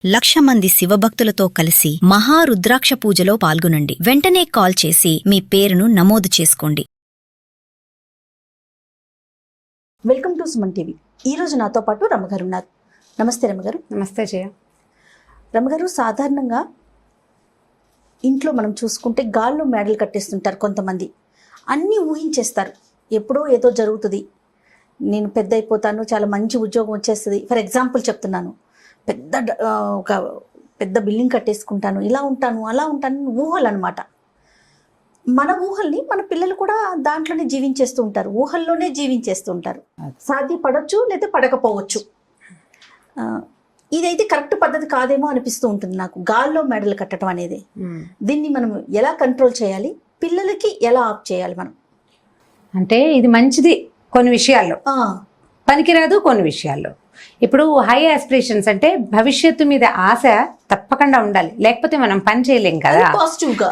1,00,000 మంది శివభక్తులతో కలిసి మహారుద్రాక్ష పూజలో పాల్గొనండి. వెంటనే కాల్ చేసి మీ పేరును నమోదు చేసుకోండి. Welcome to Suman TV. ఈరోజు నాతో పాటు రమగారు ఉన్నారు. నమస్తే రమగారు. నమస్తే జయ. రమగారు, సాధారణంగా ఇంట్లో మనం చూసుకుంటే గాల్లో మేడలు కట్టేస్తుంటారు కొంతమంది. అన్నీ ఊహించేస్తారు. ఎప్పుడో ఏదో జరుగుతుంది, నేను పెద్ద అయిపోతాను, చాలా మంచి ఉద్యోగం వచ్చేస్తుంది. ఫర్ ఎగ్జాంపుల్ చెప్తున్నాను, ఒక పెద్ద బిల్డింగ్ కట్టేసుకుంటాను, ఇలా ఉంటాను, అలా ఉంటాను, ఊహలు అనమాట. మన ఊహల్ని మన పిల్లలు కూడా దాంట్లోనే జీవించేస్తూ ఉంటారు, ఊహల్లోనే జీవించేస్తూ ఉంటారు. సాధ్యపడవచ్చు లేదా పడకపోవచ్చు. ఇదైతే కరెక్ట్ పద్ధతి కాదేమో అనిపిస్తూ ఉంటుంది నాకు, గాల్లో మెడలు కట్టడం అనేది. దీన్ని మనం ఎలా కంట్రోల్ చేయాలి, పిల్లలకి ఎలా ఆప్ చేయాలి మనం? అంటే ఇది మంచిది కొన్ని విషయాల్లో, పనికిరాదు కొన్ని విషయాల్లో. ఇప్పుడు హై ఆస్పిరేషన్స్ అంటే భవిష్యత్తు మీద ఆశ తప్పకుండా ఉండాలి, లేకపోతే మనం పని చేయలేం కదా.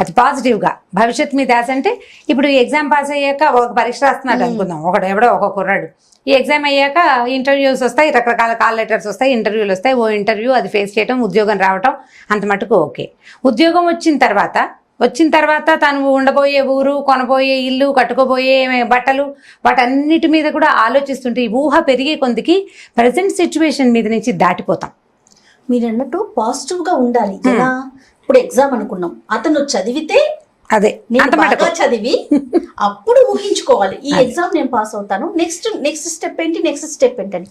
అది పాజిటివ్గా భవిష్యత్తు మీద ఆశ అంటే, ఇప్పుడు ఎగ్జామ్ పాస్ అయ్యాక ఒక పరీక్ష రాస్తున్నాడు అనుకుందాం, ఎవడో ఒక కుర్రాడు. ఈ ఎగ్జామ్ అయ్యాక ఇంటర్వ్యూస్ వస్తాయి, రకరకాల కాల్ లెటర్స్ వస్తాయి, ఇంటర్వ్యూలు వస్తాయి. ఓ ఇంటర్వ్యూ అది ఫేస్ చేయడం, ఉద్యోగం రావటం, అంత మటుకు ఓకే. ఉద్యోగం వచ్చిన తర్వాత తను ఉండబోయే ఊరు, కొనబోయే ఇల్లు, కట్టుకోబోయే బట్టలు, వాటన్నిటి మీద కూడా ఆలోచిస్తుంటే ఈ ఊహ పెరిగే కొందికి ప్రజెంట్ సిచ్యువేషన్ మీద నుంచి దాటిపోతాం. మీరు అన్నట్టు పాజిటివ్గా ఉండాలి. ఎలా? ఇప్పుడు ఎగ్జామ్ అనుకున్నాం, అతను చదివితే అదే చదివి అప్పుడు ఊహించుకోవాలి, ఈ ఎగ్జామ్ నేను పాస్ అవుతాను, నెక్స్ట్ స్టెప్ ఏంటని.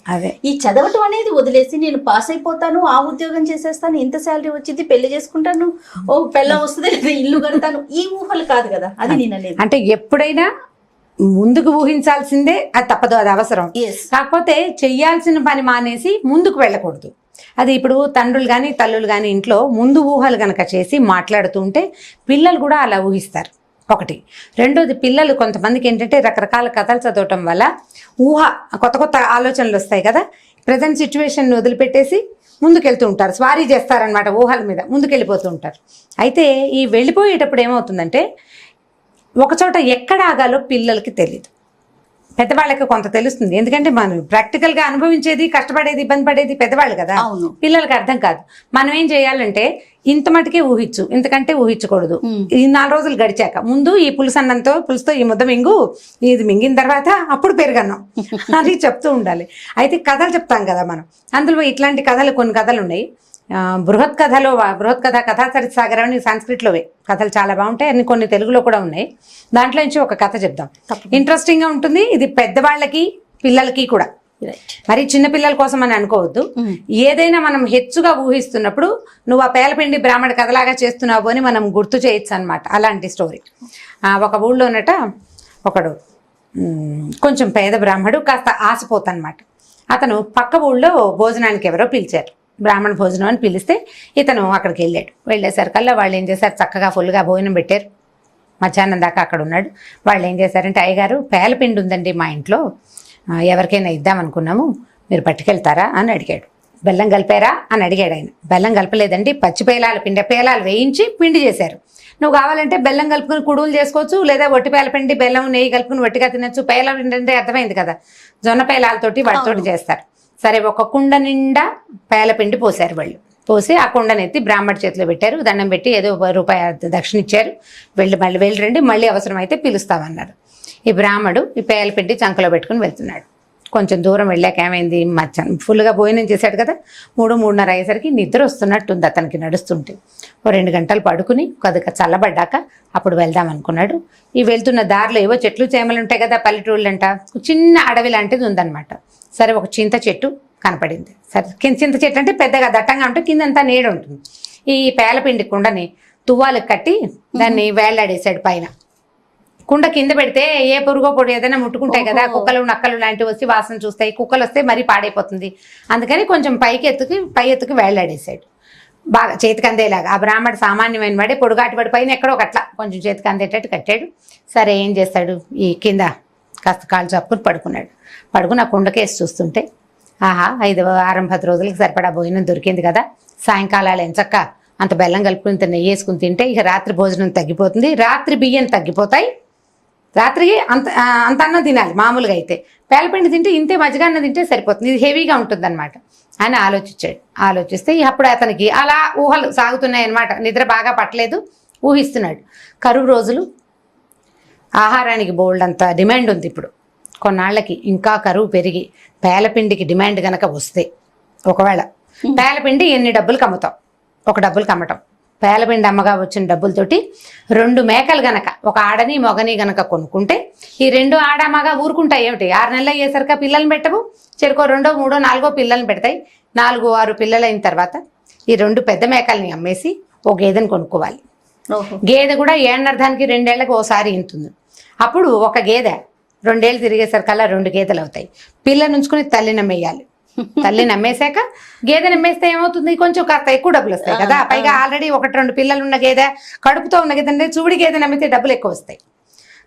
ఈ చదవటం అనేది వదిలేసి నేను పాస్ అయిపోతాను, ఆ ఉద్యోగం చేసేస్తాను, ఇంత శాలరీ వచ్చింది, పెళ్లి చేసుకుంటాను, ఓ పెళ్ళం వస్తుంది, లేదా ఇల్లు కడతాను, ఈ ఊహలు కాదు కదా. అది నేను అనేది. అంటే ఎప్పుడైనా ముందుకు ఊహించాల్సిందే, అది తప్పదు, అది అవసరం. కాకపోతే చెయ్యాల్సిన పని మానేసి ముందుకు వెళ్ళకూడదు. అది ఇప్పుడు తండ్రులు కానీ తల్లులు కానీ ఇంట్లో ముందు ఊహలు కనుక చేసి మాట్లాడుతుంటే పిల్లలు కూడా అలా ఊహిస్తారు. ఒకటి. రెండోది, పిల్లలు కొంతమందికి ఏంటంటే రకరకాల కథలు చదవటం వల్ల కొత్త కొత్త ఆలోచనలు వస్తాయి కదా, ప్రజెంట్ సిచ్యువేషన్ వదిలిపెట్టేసి ముందుకెళ్తూ ఉంటారు, స్వారీ చేస్తారనమాట, ఊహల మీద ముందుకెళ్ళిపోతూ ఉంటారు. అయితే ఈ వెళ్ళిపోయేటప్పుడు ఏమవుతుందంటే, ఒకచోట ఎక్కడ ఆగాలో పిల్లలకి తెలియదు, పెద్దవాళ్ళకి కొంత తెలుస్తుంది. ఎందుకంటే మనం ప్రాక్టికల్గా అనుభవించేది, కష్టపడేది, ఇబ్బంది పడేది పెద్దవాళ్ళు కదా, పిల్లలకి అర్థం కాదు. మనం ఏం చేయాలంటే, ఇంత మటుకే ఊహించు, ఇంతకంటే ఊహించకూడదు. ఈ 4 రోజులు గడిచాక ముందు ఈ పులుసుతో ఈ ముద్ద మింగు, ఇది మింగిన తర్వాత అప్పుడు పెరుగన్నం అని చెప్తూ ఉండాలి. అయితే కథలు చెప్తాం కదా మనం, అందులో ఇట్లాంటి కొన్ని కథలు ఉన్నాయి. బృహత్ కథా చరిత్ర సాగరం అని సంస్కృతిలోవే కథలు చాలా బాగుంటాయి, అన్ని కొన్ని తెలుగులో కూడా ఉన్నాయి. దాంట్లో నుంచి ఒక కథ చెప్దాం, ఇంట్రెస్టింగ్ గా ఉంటుంది. ఇది పెద్దవాళ్ళకి పిల్లలకి కూడా, మరి చిన్న పిల్లల కోసం అని అనుకోవద్దు. ఏదైనా మనం హెచ్చుగా ఊహిస్తున్నప్పుడు నువ్వు ఆ పేలపిండి బ్రాహ్మణ కథలాగా చేస్తున్నావు అని మనం గుర్తు చేయొచ్చు అనమాట. అలాంటి స్టోరీ. ఒక ఊళ్ళోనట ఒకడు కొంచెం పేద బ్రాహ్మడు, కాస్త ఆశపోతనమాట. అతను పక్క ఊళ్ళో భోజనానికి ఎవరో పిలిచారు, బ్రాహ్మణ భోజనం అని పిలిస్తే ఇతను అక్కడికి వెళ్ళేసరికల్లా వాళ్ళు ఏం చేశారు, చక్కగా ఫుల్గా భోజనం పెట్టారు. మధ్యాహ్నం దాకా అక్కడ ఉన్నాడు. వాళ్ళు ఏం చేశారంటే, అయ్యగారు పేలపిండి ఉందండి మా ఇంట్లో, ఎవరికైనా ఇద్దామనుకున్నాము, మీరు పట్టుకెళ్తారా అని అడిగాడు. బెల్లం కలిపారా అని అడిగాడు ఆయన. బెల్లం కలపలేదండి, పచ్చి పేలాలు వేయించి పిండి చేశారు. నువ్వు కావాలంటే బెల్లం కలుపుకుని కుడువులు చేసుకోవచ్చు, లేదా ఒట్టి పేలపిండి బెల్లం నెయ్యి కలుపుకుని ఒట్టిగా తినచ్చు. పేలపిండి అంటే అర్థమైంది కదా, జొన్న పేలాలతోటి వాటితోటి చేస్తారు. సరే, ఒక కుండ నిండా పేలపిండి పోసారు వాళ్ళు. పోసి ఆ కుండనెత్తి బ్రాహ్మడి చేతిలో పెట్టారు, దండం పెట్టి ఏదో ₹1 దక్షిణ ఇచ్చారు. వెళ్ళి మళ్ళీ అవసరమైతే పిలుస్తామన్నారు. ఈ బ్రాహ్మడు ఈ పేలపిండి చంకలో పెట్టుకుని వెళ్తున్నాడు. కొంచెం దూరం వెళ్ళాక ఏమైంది, మధ్యాహ్నం ఫుల్గా భోజనం చేశాడు కదా, 3:30 అయ్యేసరికి నిద్ర వస్తున్నట్టుంది అతనికి నడుస్తుంటే. 2 గంటలు పడుకుని కొద్దిగా చల్లబడ్డాక అప్పుడు వెళ్దాం అనుకున్నాడు. ఈ వెళ్తున్న దారిలో ఏవో చెట్లు చేమలు ఉంటాయి కదా, పల్లెటూళ్ళంట, చిన్న అడవి లాంటిది ఉందన్నమాట. సరే, ఒక చింత చెట్టు కనపడింది. సరే, చింత చెట్టు అంటే పెద్దగా దట్టంగా ఉంటే కిందంతా నీడ ఉంటుంది. ఈ పేలపిండి కుండని తువ్వాలకు కట్టి దాన్ని వేళ్లాడేశాడు పైన. కుండ కింద పెడితే ఏ పురుగో పొడి ఏదైనా ముట్టుకుంటాయి కదా, కుక్కలు నక్కలు లాంటివి వచ్చి వాసన చూస్తాయి, కుక్కలు వస్తే మరీ పాడైపోతుంది. అందుకని కొంచెం పై ఎత్తుకి వేళ్లాడేశాడు, బాగా చేతికి అందేలాగా. ఆ బ్రాహ్మడు సామాన్యమైన వాడే, పొడుగాటి వాడి పైన ఎక్కడో ఒకట్లా కొంచెం చేతికి అందేటట్టు కట్టాడు. సరే, ఏం చేస్తాడు, ఈ కింద కాస్త కాళ్ళు చప్పుకుని పడుకుని ఆ కుండకేసి చూస్తుంటే, ఆహా, 10 రోజులకి సరిపడా భోజనం దొరికింది కదా, సాయంకాలాలు ఎంచక్క అంత బెల్లం కలుపుకుని నెయ్యి వేసుకుని తింటే ఇక రాత్రి భోజనం తగ్గిపోతుంది, రాత్రి బియ్యం తగ్గిపోతాయి, రాత్రికి అంత అన్నం తినాలి మామూలుగా అయితే, పేలపిండి తింటే ఇంతే మజ్జిగ అన్నం తింటే సరిపోతుంది, ఇది హెవీగా ఉంటుంది అనమాట అని ఆలోచించాడు. ఆలోచిస్తే అప్పుడు అతనికి అలా ఊహలు సాగుతున్నాయి అనమాట. నిద్ర బాగా పట్టలేదు, ఊహిస్తున్నాడు. కరువు రోజులు, ఆహారానికి బోల్డ్ అంత డిమాండ్ ఉంది. ఇప్పుడు కొన్నాళ్ళకి ఇంకా కరువు పెరిగి పేలపిండికి డిమాండ్ గనక వస్తే, ఒకవేళ పేలపిండి ఎన్ని డబ్బులు కమ్ముతాం, ఒక డబ్బులు కమ్మటం, పేలపిండి అమ్మగా వచ్చిన డబ్బులతోటి 2 మేకలు గనక, ఒక ఆడని మొగని గనక కొనుక్కుంటే, ఈ 2 ఆడ మగ ఊరుకుంటాయి ఏమిటి, 6 నెలలు అయ్యేసరికి పిల్లల్ని పెట్టవు, చెరుకో 2, 3, 4 పిల్లల్ని పెడతాయి. 4, 6 పిల్లలు అయిన తర్వాత ఈ 2 పెద్ద మేకల్ని అమ్మేసి ఓ గేదెని కొనుక్కోవాలి. గేదె కూడా ఏళ్ళకి 2 ఏళ్ళకి ఓసారి ఇంతుంది. అప్పుడు ఒక గేదె 2 ఏళ్ళు తిరిగేసరికల్లా 2 గేదెలు అవుతాయి. పిల్లని ఉంచుకుని తల్లిని అమ్మేయాలి. తల్లిని అమ్మేశాక గేదెని అమ్మేస్తే ఏమవుతుంది, కొంచెం కాస్త ఎక్కువ డబ్బులు వస్తాయి కదా. పైగా ఆల్రెడీ 1-2 పిల్లలు ఉన్న గేదె, కడుపుతో ఉన్న గేదె అంటే చూడి గేదెని అమ్మితే డబ్బులు ఎక్కువ వస్తాయి.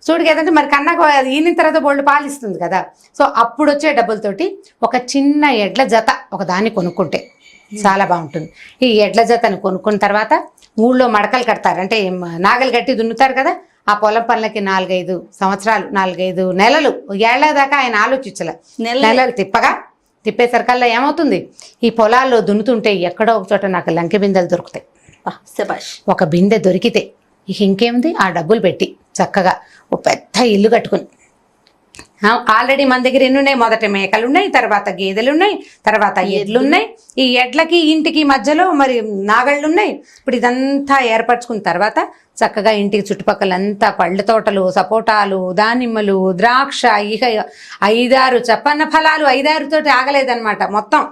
చూడి గేదె అంటే మరి కన్నాకు ఈనిన తర్వాత బోల్డ్ పాలిస్తుంది కదా. సో అప్పుడు వచ్చే డబ్బులతోటి ఒక చిన్న ఎడ్ల జత ఒక దాన్ని కొనుక్కుంటే చాలా బాగుంటుంది. ఈ ఎడ్ల జతను కొనుక్కున్న తర్వాత ఊళ్ళో మడకలు కడతారు, అంటే నాగలు కట్టి దున్నుతారు కదా. ఆ పొలం పనులకి 4-5 సంవత్సరాలు, 4-5 నెలలు, ఏళ్ల దాకా ఆయన ఆలోచించలే. నెలలు తిప్పేసరికల్లా ఏమవుతుంది, ఈ పొలాల్లో దున్నుతుంటే ఎక్కడో ఒక చోట నాకు లంకె బిందెలు దొరుకుతాయి. ఒక బిందె దొరికితే ఇంకేముంది, ఆ డబ్బులు పెట్టి చక్కగా ఓ పెద్ద ఇల్లు కట్టుకుని, ఆల్రెడీ మన దగ్గర ఎన్ని ఉన్నాయి, మొదట మేకలు ఉన్నాయి, తర్వాత గేదెలు ఉన్నాయి, తర్వాత ఎడ్లు ఉన్నాయి. ఈ ఎడ్లకి ఇంటికి మధ్యలో మరి నాగళ్ళు ఉన్నాయి. ఇప్పుడు ఇదంతా ఏర్పరచుకున్న తర్వాత చక్కగా ఇంటికి చుట్టుపక్కలంతా పళ్ళ తోటలు, సపోటాలు, దానిమ్మలు, ద్రాక్ష, ఇక 5-6 చప్పన్న ఫలాలు, 5-6 తోటి ఆగలేదన్నమాట. మొత్తం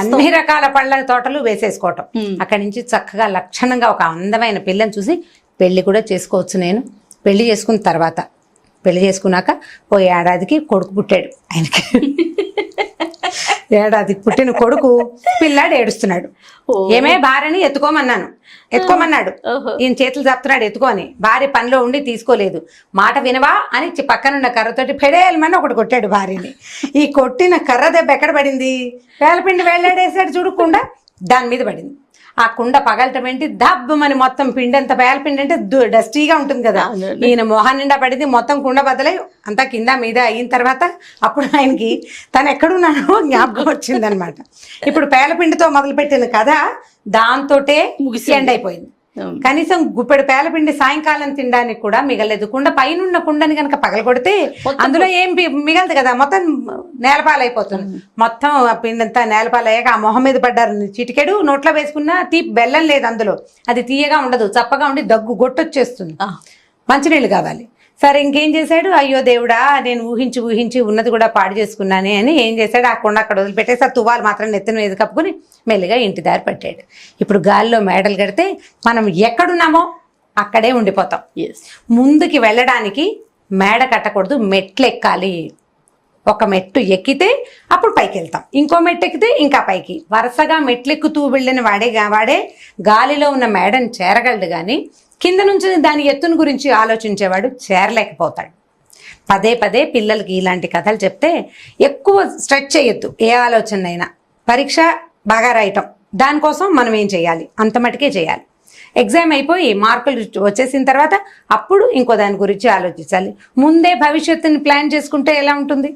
అన్ని రకాల పళ్ళ తోటలు వేసేసుకోవటం. అక్కడి నుంచి చక్కగా లక్షణంగా ఒక అందమైన పిల్లని చూసి పెళ్లి కూడా చేసుకోవచ్చు. నేను పెళ్లి చేసుకున్న తర్వాత, పెళ్లి చేసుకున్నాక ఓ ఏడాదికి కొడుకు పుట్టాడు ఆయనకి. ఏడాదికి పుట్టిన కొడుకు పిల్లాడు ఏడుస్తున్నాడు. ఏమే భార్యని ఎత్తుకోమన్నాడు. ఈయన చేతులు చెప్తున్నాడు ఎత్తుకొని. భార్య పనిలో ఉండి తీసుకోలేదు. మాట వినవా అని పక్కనున్న కర్రతోటి పెడేయాలమని ఒకటి కొట్టాడు భార్యని. ఈ కొట్టిన కర్ర దెబ్బ ఎక్కడ పడింది, పేలపిండి వెళ్ళాడేసాడు చూడకుండా దాని మీద పడింది. ఆ కుండ పగలటం ఏంటి, దబ్బమని మొత్తం పిండి అంత పేలపిండి అంటే డస్టీగా ఉంటుంది కదా, ఈయన మొహం నిండా పడింది. మొత్తం కుండ బద్దలై అంతా కింద మీద అయిన తర్వాత అప్పుడు ఆయనకి తను ఎక్కడున్నానో జ్ఞాపకం వచ్చిందనమాట. ఇప్పుడు పేలపిండితో మొదలుపెట్టిన కథ దాంతోటే ఎండ్ అయిపోయింది. కనీసం గుప్పెడు పేలపిండి సాయంకాలం తినడానికి కూడా మిగలేదు. కుండ పైన కుండని కనుక పగలగొడితే అందులో ఏం మిగలదు కదా, మొత్తం నేలపాలైపోతుంది. మొత్తం పిండి అంతా నేలపాలయ్యాక ఆ మొహం మీద పడ్డారు. చిటికెడు నోట్లో వేసుకున్నా బెల్లం లేదు అందులో, అది తీయగా ఉండదు, చప్పగా ఉండి దగ్గు గొట్టొచ్చేస్తుంది. మంచినీళ్ళు కావాలి. సరే ఇంకేం చేశాడు, అయ్యో దేవుడా నేను ఊహించి ఉన్నది కూడా పాడు చేసుకున్నానే అని ఏం చేశాడు, ఆ కొండ అక్కడ వదిలిపెట్టేసి ఆ తువాలు మాత్రం నెత్తిన మీద కప్పుకుని మెల్లిగా ఇంటి దారి పట్టాడు. ఇప్పుడు గాల్లో మేడలు కడితే మనం ఎక్కడున్నామో అక్కడే ఉండిపోతాం. ముందుకి వెళ్ళడానికి మేడ కట్టకూడదు, మెట్లు ఎక్కాలి. ఒక మెట్టు ఎక్కితే అప్పుడు పైకి వెళ్తాం, ఇంకో మెట్టు ఎక్కితే ఇంకా పైకి. వరుసగా మెట్లెక్కుతూ వెళ్ళిన వాడే గాలిలో ఉన్న మేడని చేరగలడు, కానీ కింద నుంచి దాని ఎత్తును గురించి ఆలోచించేవాడు చేరలేకపోతాడు. పదే పిల్లలకి ఇలాంటి కథలు చెప్తే ఎక్కువ స్ట్రెచ్ చేయొద్దు. ఏ ఆలోచన అయినా పరీక్ష బాగా రాయటం, దానికోసం మనం ఏం చేయాలి, అంత మటుకే చేయాలి. ఎగ్జామ్ అయిపోయి మార్కులు వచ్చేసిన తర్వాత అప్పుడు ఇంకో దాని గురించి ఆలోచించాలి. ముందే భవిష్యత్తుని ప్లాన్ చేసుకుంటే ఎలా ఉంటుంది,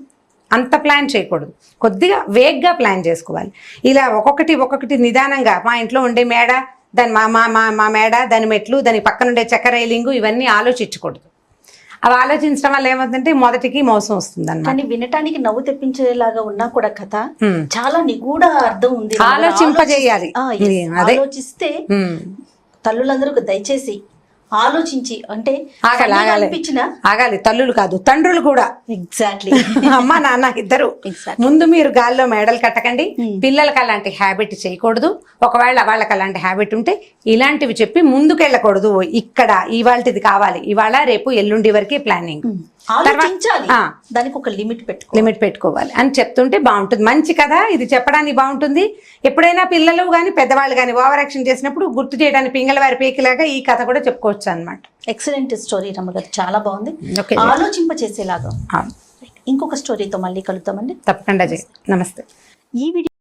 అంత ప్లాన్ చేయకూడదు, కొద్దిగా వేగ్గా ప్లాన్ చేసుకోవాలి. ఇలా ఒక్కొక్కటి నిదానంగా, మా ఇంట్లో ఉండే మేడ, దాని మా మేడ, దాని మెట్లు, దాని పక్కన ఉండే చెక్క రైలింగు, ఇవన్నీ ఆలోచించకూడదు. అవి ఆలోచించడం వల్ల ఏమవుతుందంటే మొదటికి మోసం వస్తుంది అన్నమాట. కానీ వినటానికి నవ్వు తెప్పించేలాగా ఉన్నా కూడా కథ చాలా నిగూఢ అర్థం ఉంది. ఆలోచింపజేయాలి. ఆలోచిస్తే తల్లులందరూ దయచేసి ఆలోచించి, అంటే ఆగాలి, తల్లులు కాదు తండ్రులు కూడా. ఎగ్జాక్ట్లీ. అమ్మ నాన్న ఇద్దరు ముందు మీరు గాల్లో మేడలు కట్టకండి. పిల్లలకి అలాంటి హ్యాబిట్ చేయకూడదు. ఒకవేళ వాళ్ళకి అలాంటి హ్యాబిట్ ఉంటే ఇలాంటివి చెప్పి ముందుకెళ్ళకూడదు. ఇక్కడ ఇవాళది కావాలి, ఇవాళ రేపు ఎల్లుండి వరకే ప్లానింగ్. దానికి ఒక లిమిట్ పెట్టుకోవాలి అని చెప్తుంటే బాగుంటుంది. మంచి కథ ఇది, చెప్పడానికి బాగుంటుంది. ఎప్పుడైనా పిల్లలు కానీ పెద్దవాళ్ళు కానీ ఓవర్ యాక్షన్ చేసినప్పుడు గుర్తు చేయడానికి పింగళ వారి పేకిలాగా ఈ కథ కూడా చెప్పుకోవచ్చు అన్నమాట. ఎక్సలెంట్ స్టోరీ రమ్మగారు, చాలా బాగుంది, ఆలోచింప చేసేలాగా. ఇంకొక స్టోరీతో మళ్ళీ కలుద్దామండి. తప్పకుండా. నమస్తే. ఈ వీడియో